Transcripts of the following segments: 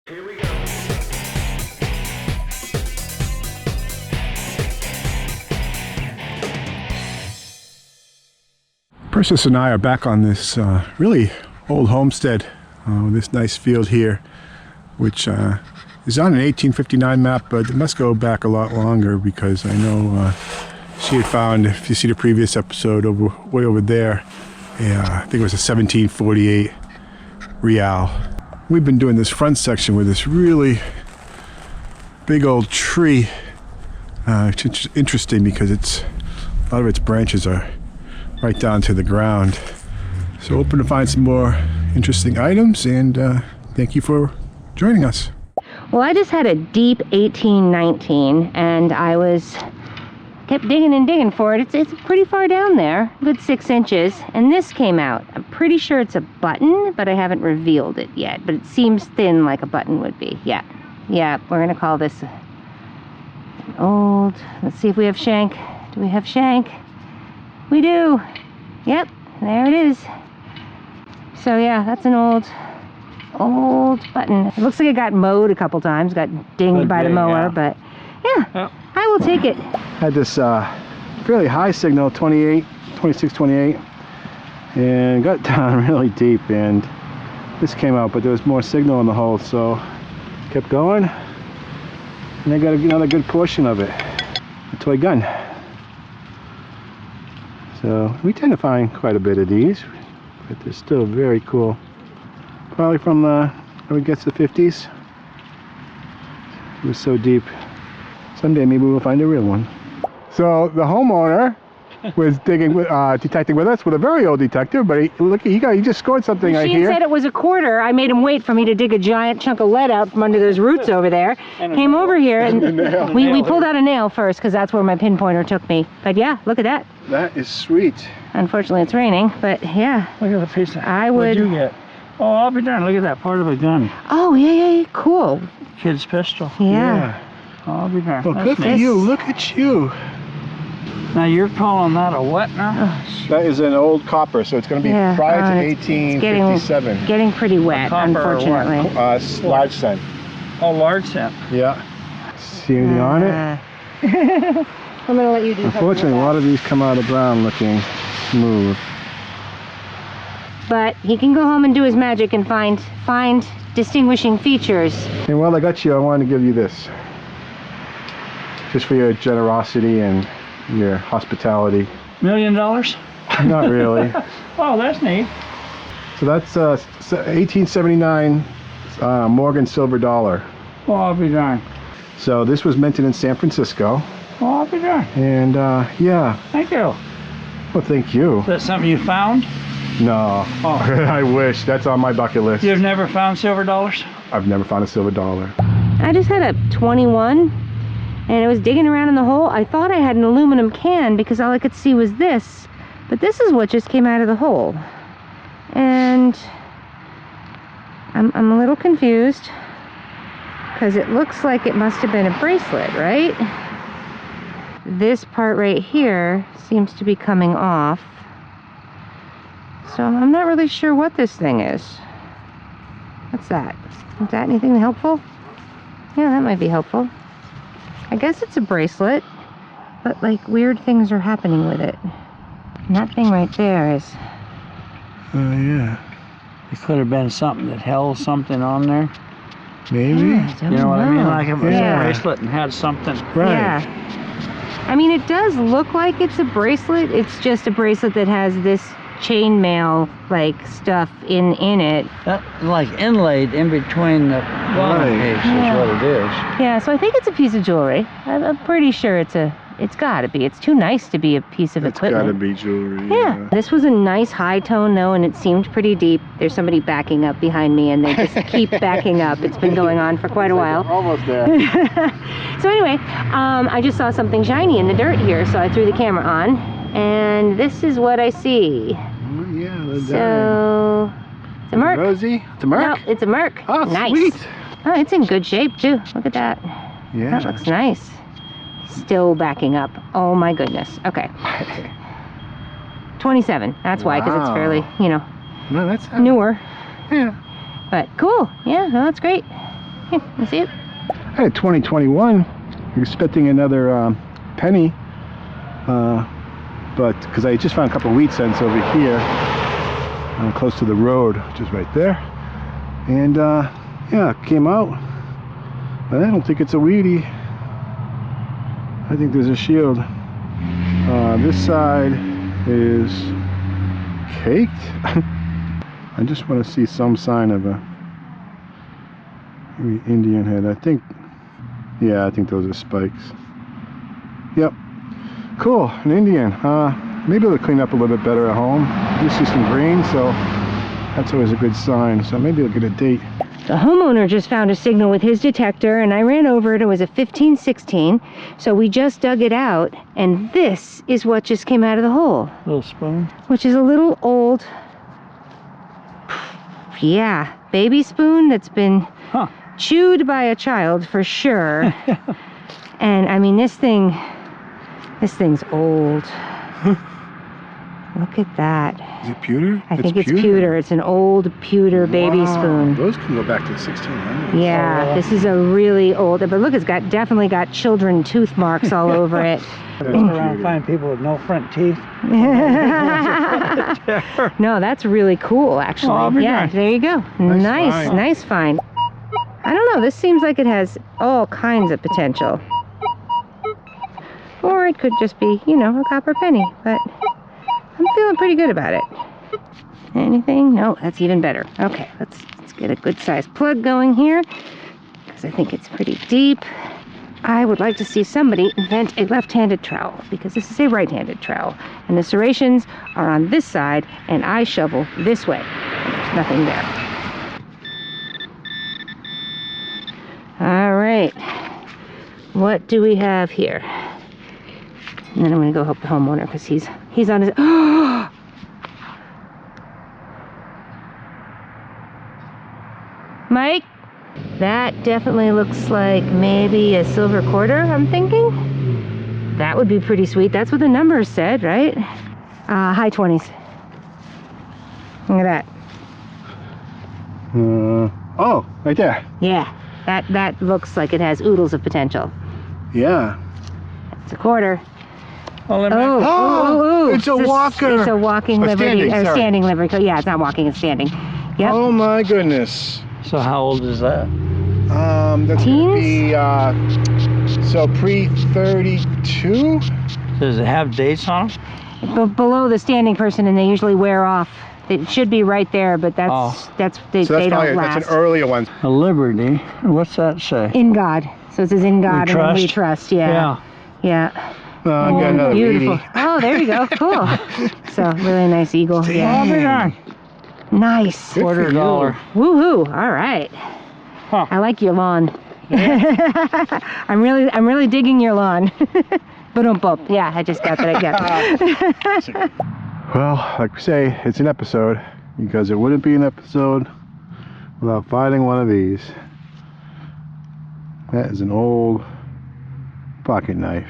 Here we go. Persis and I are back on this really old homestead, this nice field here, which is on an 1859 map, but it must go back a lot longer because I know she had found, if you see the previous episode way over there, I think it was a 1748 real. We've been doing this front section with this really big old tree. It's interesting because a lot of its branches are right down to the ground. So hoping to find some more interesting items, and thank you for joining us. Well, I just had a deep 1819 and I kept digging and digging for it. It's pretty far down there, good 6 inches, and this came out. I'm pretty sure it's a button, but I haven't revealed it yet, but it seems thin like a button would be. Yeah, we're gonna call this an old, let's see if we have shank. Do we have shank? We do. Yep, there it is. So yeah, that's an old button. It looks like it got mowed a couple times, got dinged by the mower, but yeah, I will take it. Had this fairly high signal, 26, 28, and got down really deep, and this came out, but there was more signal in the hole, so kept going, and I got another good portion of it. A toy gun. So we tend to find quite a bit of these, but they're still very cool. Probably from when it gets to the 50s. It was so deep. Someday maybe we'll find a real one. So the homeowner was detecting with us with a very old detector, but he just scored something right here. She said it was a quarter. I made him wait for me to dig a giant chunk of lead out from under those roots over there. Came over here and we pulled out a nail first because that's where my pinpointer took me. But yeah, look at that. That is sweet. Unfortunately, it's raining, but yeah. Look at the piece of. I would. What'd you get? Oh, I'll be darned. Look at that part of a gun. Oh yeah, cool. Kid's pistol. Yeah. Oh, I'll be darned. Well, good for you. Look at you. Now you're calling that a what now? Oh, that is an old copper, so it's going to be prior to 1857. Getting pretty wet, unfortunately. Large cent. Oh, large cent. Yeah. See anything on it? I'm going to let you do. Unfortunately, a lot of these come out of brown looking smooth. But he can go home and do his magic and find distinguishing features. And while I got you, I wanted to give you this. Just for your generosity and your hospitality. $1 million? Not really. Oh, that's neat. So that's 1879 Morgan silver dollar. Oh, I'll be darned. So this was minted in San Francisco. Oh, I'll be darned. And yeah. Thank you. Well, thank you. Is that something you found? No. Oh. I wish. That's on my bucket list. You've never found silver dollars? I've never found a silver dollar. I just had a 21 and I was digging around in the hole. I thought I had an aluminum can because all I could see was this, but this is what just came out of the hole. And I'm a little confused because it looks like it must have been a bracelet, right? This part right here seems to be coming off. So I'm not really sure what this thing is. What's that? Is that anything helpful? Yeah, that might be helpful. I guess it's a bracelet, but like weird things are happening with it. And that thing right there is... Oh yeah. It could have been something that held something on there. Maybe. Yeah, You know what I mean? Like if it was Yeah. a bracelet and had something. Right. Yeah. I mean, it does look like it's a bracelet. It's just a bracelet that has this chainmail like stuff in it. That like inlaid in between the bottom piece is what it is. Yeah, so I think it's a piece of jewelry. I'm pretty sure it's gotta be. It's too nice to be a piece of It's equipment. gotta be jewelry. Yeah. This was a nice high tone though, and it seemed pretty deep. There's somebody backing up behind me and they just keep backing up. It's been going on for quite a while. Almost there. So anyway, I just saw something shiny in the dirt here, so I threw the camera on, and this is what I see. Yeah, So, it's a Merc. Rosie? It's a Merc? No, it's a Merc. Oh, nice. sweet. Oh, it's in good shape too. Look at that. Yeah. That looks nice. Still backing up. Oh my goodness. Okay. 27. That's why, because it's fairly, you know, No, that's newer. Yeah. But cool. Yeah, no, that's great. Here, you see it? I had 2021, expecting another penny, but because I just found a couple of wheat cents over here, close to the road, which is right there, and yeah, it came out, but I don't think it's a wheatie. I think there's a shield. This side is caked. I just want to see some sign of a maybe Indian head. I think, yeah, I think those are spikes. Yep. Cool, an Indian. Maybe it'll clean up a little bit better at home. You see some green, so that's always a good sign. So maybe it'll get a date. The homeowner just found a signal with his detector, and I ran over it. It was a 1516, so we just dug it out, and this is what just came out of the hole. Little spoon. Which is a little old, yeah, baby spoon that's been chewed by a child for sure. And I mean, this thing's old. Look at that. Is it pewter? I think it's pewter. It's an old pewter baby spoon. Those can go back to the 1600s. Yeah, this is a really old, but look, it's definitely got children tooth marks all over it. Around find people with no front teeth. No, that's really cool, actually. Oh, yeah, nice. there you go. Nice find. I don't know, this seems like it has all kinds of potential. Or it could just be, you know, a copper penny, but I'm feeling pretty good about it. Anything? No, that's even better. Okay, let's get a good sized plug going here, because I think it's pretty deep. I would like to see somebody invent a left-handed trowel, because this is a right-handed trowel, and the serrations are on this side, and I shovel this way, and there's nothing there. All right, what do we have here? And then I'm going to go help the homeowner, because he's on his... Mike? That definitely looks like maybe a silver quarter, I'm thinking. That would be pretty sweet. That's what the numbers said, right? High 20s. Look at that. Oh, right there. Yeah, that looks like it has oodles of potential. Yeah. It's a quarter. Oh, it's a walker. It's a walking Liberty, standing, sorry. Standing Liberty. Yeah, it's not walking, it's standing. Yep. Oh my goodness. So how old is that? That's Teens? gonna be so pre-32. Does it have dates on it? But below the standing person, and they usually wear off. It should be right there, but they So that's don't probably, last. that's an earlier one. A Liberty. What's that say? In God. So it says in God, and then we trust. Yeah. Yeah. I got another Beautiful. 80. Oh, there you go. Cool. So really nice eagle. Yeah. Oh, big on. Nice. Good for you. $quarter. Woohoo! All right. Huh. I like your lawn. I'm really digging your lawn. Ba-dum-bump. Yeah, I just got that. Yeah. Well, like we say, it's an episode, because it wouldn't be an episode without finding one of these. That is an old pocket knife.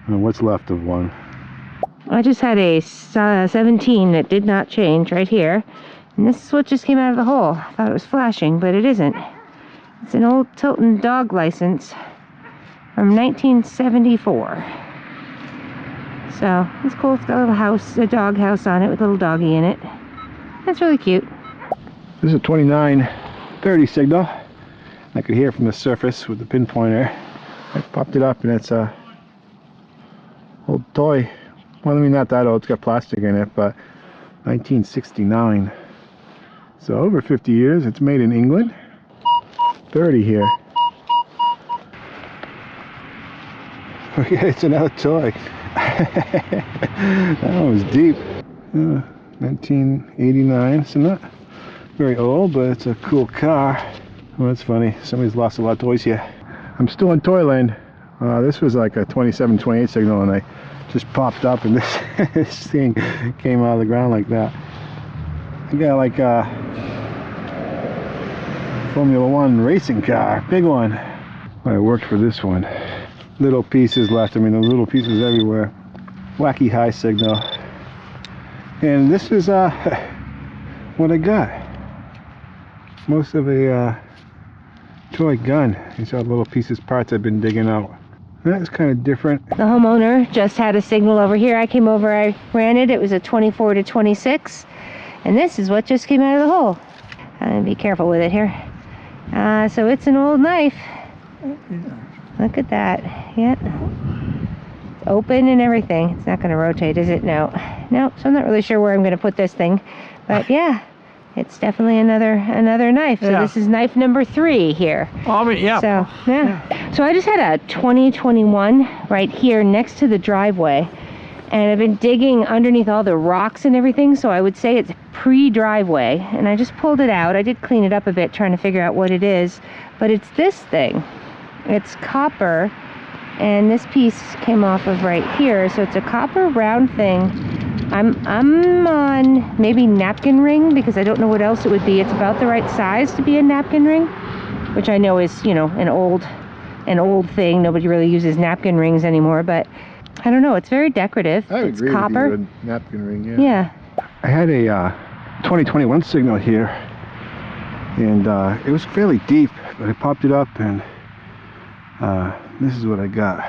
And what's left of one. I just had a 17 that did not change right here. And this is what just came out of the hole. I thought it was flashing, but it isn't. It's an old Tilton dog license from 1974. So, it's cool. It's got a little house, a dog house on it with a little doggy in it. That's really cute. This is a 2930 signal. I could hear it from the surface with the pinpointer. I popped it up, and it's a old toy. Well, I mean, not that old. It's got plastic in it, but 1969. So over 50 years. It's made in England. 30 here. Okay, it's another toy. That one was deep. 1989. So not very old, but it's a cool car. Well, that's funny. Somebody's lost a lot of toys here. I'm still in Toyland. This was like a 27, 28 signal, and I just popped up, and this thing came out of the ground like that. I got like a Formula One racing car, big one. I worked for this one. Little pieces left. I mean, the little pieces everywhere. Wacky high signal. And this is what I got. Most of a toy gun. These are little pieces, parts I've been digging out. That's kind of different. The homeowner just had a signal over here. I came over, I ran it. It was a 24 to 26. And this is what just came out of the hole. Be careful with it here. So it's an old knife. Look at that. Yeah. Open and everything. It's not going to rotate, is it? No. So I'm not really sure where I'm going to put this thing. But yeah, it's definitely another knife. So this is knife number 3 here. Oh, yeah. So, yeah. So I just had a 2021 right here next to the driveway. And I've been digging underneath all the rocks and everything, so I would say it's pre-driveway. And I just pulled it out. I did clean it up a bit, trying to figure out what it is. But it's this thing. It's copper, and this piece came off of right here. So it's a copper round thing. I'm on maybe napkin ring, because I don't know what else it would be. It's about the right size to be a napkin ring, which I know is, you know, an old thing. Nobody really uses napkin rings anymore, but I don't know. It's very decorative. I would it's agree copper. with you, a napkin ring, yeah. Yeah. I had a 2021 signal here, and it was fairly deep, but I popped it up, and this is what I got.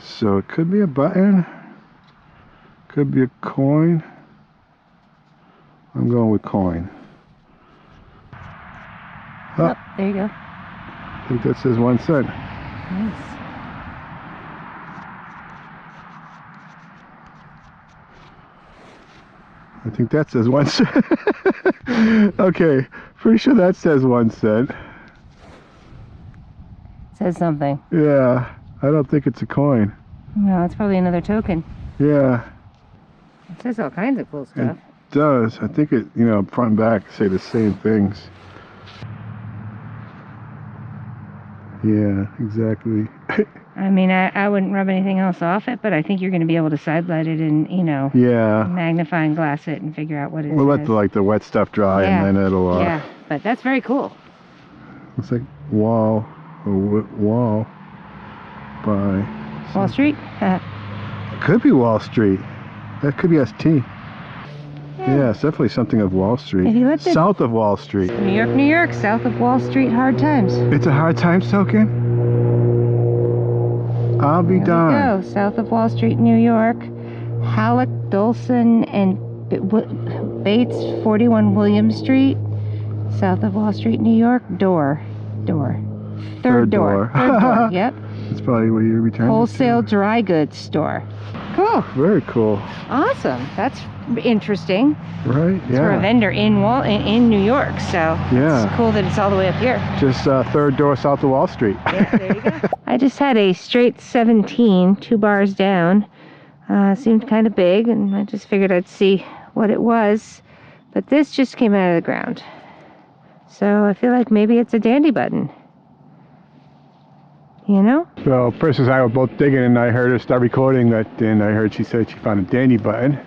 So it could be a button, could be a coin. I'm going with coin. Oh, there you go. I think that says 1 cent. Nice. I think that says 1 cent. Okay, pretty sure that says 1 cent. Says something. Yeah, I don't think it's a coin. No, it's probably another token. Yeah, It says all kinds of cool stuff. it does. I think it, you know, front and back say the same things. Yeah, exactly. I mean, I wouldn't rub anything else off it, but I think you're going to be able to sidelight it and, you know, Yeah. magnifying glass it and figure out what it is. We'll let the wet stuff dry, Yeah. and then it'll. Yeah, but that's very cool. Looks like wall by. Wall Street? Could be Wall Street. That could be ST. Yeah, it's definitely something of Wall Street. If you let the- South of Wall Street. New York, south of Wall Street, hard times. It's a hard times token? I'll be There we darned. go. South of Wall Street, New York. Halleck, Dolson, and Bates, 41 William Street. South of Wall Street, New York. Door. Third door. Third door, yep. That's probably where you returned. Wholesale dry goods store. Cool. Very cool. Awesome. That's interesting. Right? It's for a Yeah. vendor in New York, so Yeah. it's cool that it's all the way up here. Just third door south of Wall Street. Yeah, there you go. I just had a straight 17, 2 bars down. Seemed kind of big, and I just figured I'd see what it was. But this just came out of the ground. So I feel like maybe it's a dandy button. You know? So Persis and I were both digging, and I heard her start recording that, and I heard she said she found a dandy button,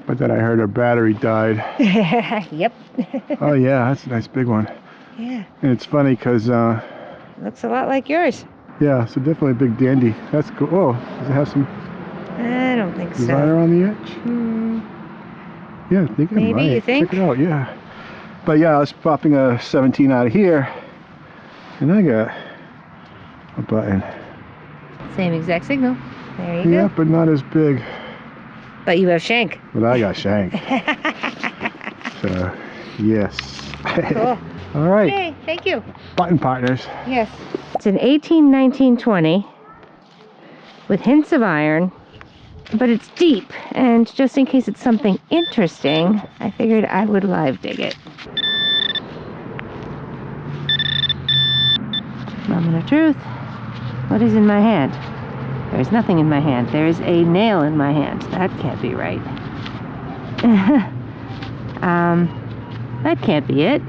but then I heard her battery died. Yep. Oh yeah, that's a nice big one. Yeah. And it's funny because, Looks a lot like yours. yeah, so definitely a big dandy. That's cool. Oh, does it have some I don't think designer so. on the edge? Hmm. Yeah, I think it Maybe, might. you think? Check it out, yeah. But yeah, I was popping a 17 out of here, and I got a button. Same exact signal. There you Yeah, go. but not as big. But you have shank. But I got shank. So, yes. Cool. All right, Hey, thank you. button partners. Yes. It's an 18, 19, 20 with hints of iron, but it's deep. And just in case it's something interesting, I figured I would live dig it. Moment of truth. What is in my hand? There's nothing in my hand. There's a nail in my hand. That can't be right. That can't be it.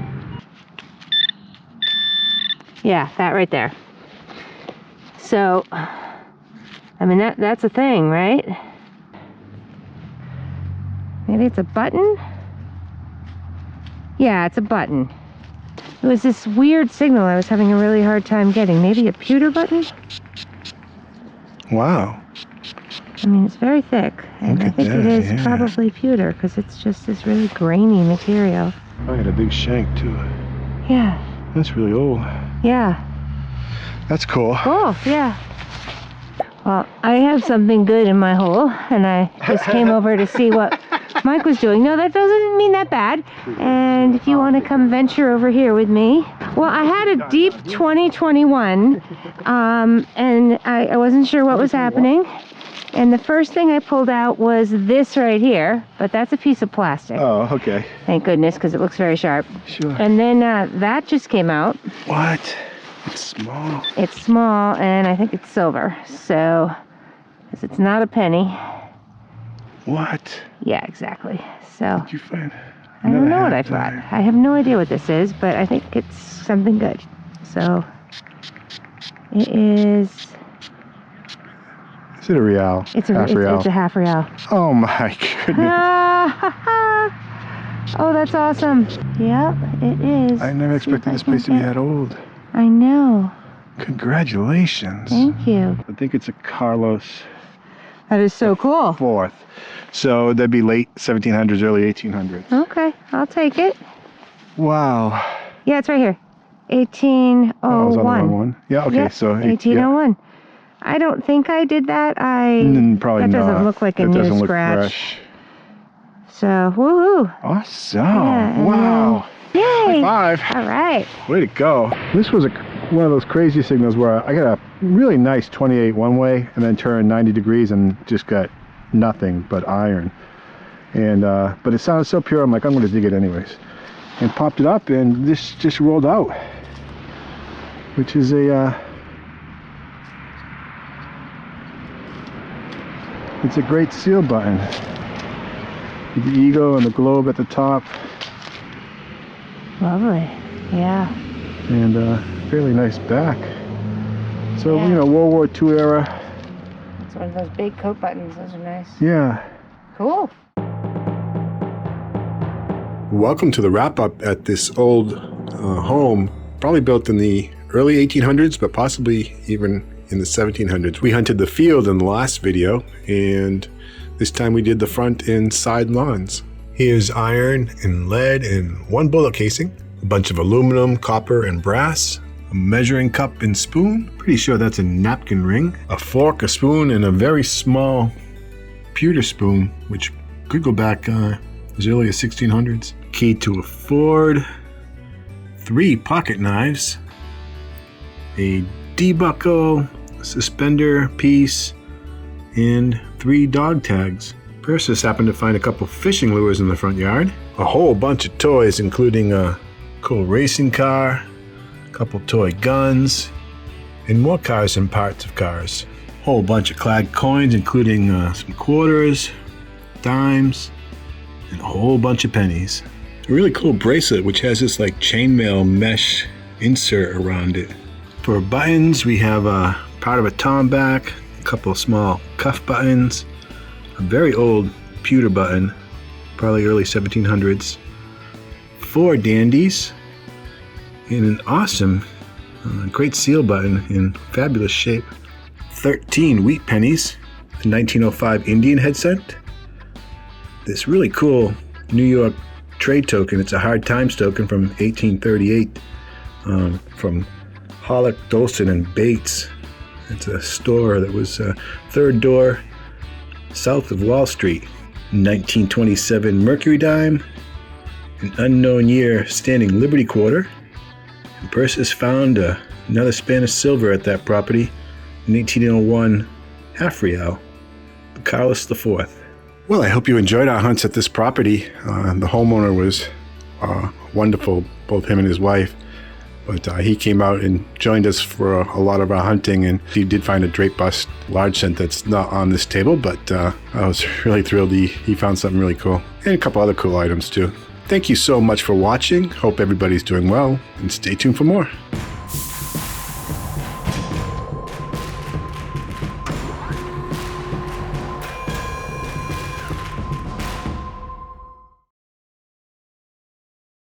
Yeah, that right there. So, I mean, that's a thing, right? Maybe it's a button? Yeah, it's a button. It was this weird signal I was having a really hard time getting. Maybe a pewter button? Wow. I mean, it's very thick, and Look I at think it that, is yeah. probably pewter because it's just this really grainy material. I had a big shank too. Yeah, That's really old. Yeah. That's cool. Cool, yeah. Well, I have something good in my hole, and I just came over to see what Mike was doing. No, that doesn't mean that bad. And if you want to come venture over here with me. Well, I had a deep 2021, and I wasn't sure what was happening. And the first thing I pulled out was this right here, but that's a piece of plastic. Oh, okay. Thank goodness, because it looks very sharp. Sure. And then that just came out. What? It's small. It's small, and I think it's silver. So, 'cause it's not a penny. What? Yeah, exactly. So, Did you find? I don't know what I half thought. dime. I have no idea what this is, but I think it's something good. So, it is... Is it a real? It's a half real. It's a half real. Oh my goodness. Oh, that's awesome. Yep, it is. I never Let's see if expected I this can place to be get- that old. I know. Congratulations. Thank you. I think it's a Carlos That is so cool. IV. So that'd be late 1700s, early 1800s. Okay, I'll take it. Wow. Yeah, it's right here. Oh, I was on the wrong 1801. one. Yeah, okay, Yep, so 1801. I don't think I did that. Probably that doesn't not. look like a That new doesn't look scratch. fresh. So, woohoo! Awesome. Yeah, and Wow. Yay! High five. All right. Way to go. This was one of those crazy signals where I got a really nice 28 one way and then turned 90 degrees and just got nothing but iron. And but it sounded so pure, I'm like, I'm going to dig it anyways. And popped it up, and this just rolled out, which is it's a great seal button. With the eagle and the globe at the top. Lovely. Yeah. And fairly nice back. So, Yeah. you know, World War II era. It's one of those big coat buttons. Those are nice. Yeah. Cool. Welcome to the wrap-up at this old home, probably built in the early 1800s, but possibly even in the 1700s. We hunted the field in the last video, and this time we did the front and side lawns. Here's iron and lead and one bullet casing, a bunch of aluminum, copper, and brass, a measuring cup and spoon, pretty sure that's a napkin ring, a fork, a spoon, and a very small pewter spoon, which could go back as early as 1600s. Key to a Ford, 3 pocket knives, a D-buckle, suspender piece, and 3 dog tags. Persis happened to find a couple fishing lures in the front yard, a whole bunch of toys including a cool racing car, a couple toy guns, and more cars and parts of cars. Whole bunch of clad coins including some quarters, dimes, and a whole bunch of pennies. A really cool bracelet which has this like chainmail mesh insert around it. For buttons we have part of a tom back, a couple of small cuff buttons, a very old pewter button, probably early 1700s, 4 dandies, and an awesome great seal button in fabulous shape, 13 wheat pennies, a 1905 Indian headset, this really cool New York trade token. It's a hard times token from 1838 from Hollick, Dolson, and Bates. It's a store that was third door south of Wall Street. 1927 Mercury dime, an unknown year standing Liberty quarter. And Persis found another Spanish silver at that property, in 1801 half real, Carlos IV. Well, I hope you enjoyed our hunts at this property. The homeowner was wonderful, both him and his wife. But he came out and joined us for a lot of our hunting, and he did find a drape bust large cent that's not on this table, but I was really thrilled he found something really cool. And a couple other cool items too. Thank you so much for watching. Hope everybody's doing well, and stay tuned for more.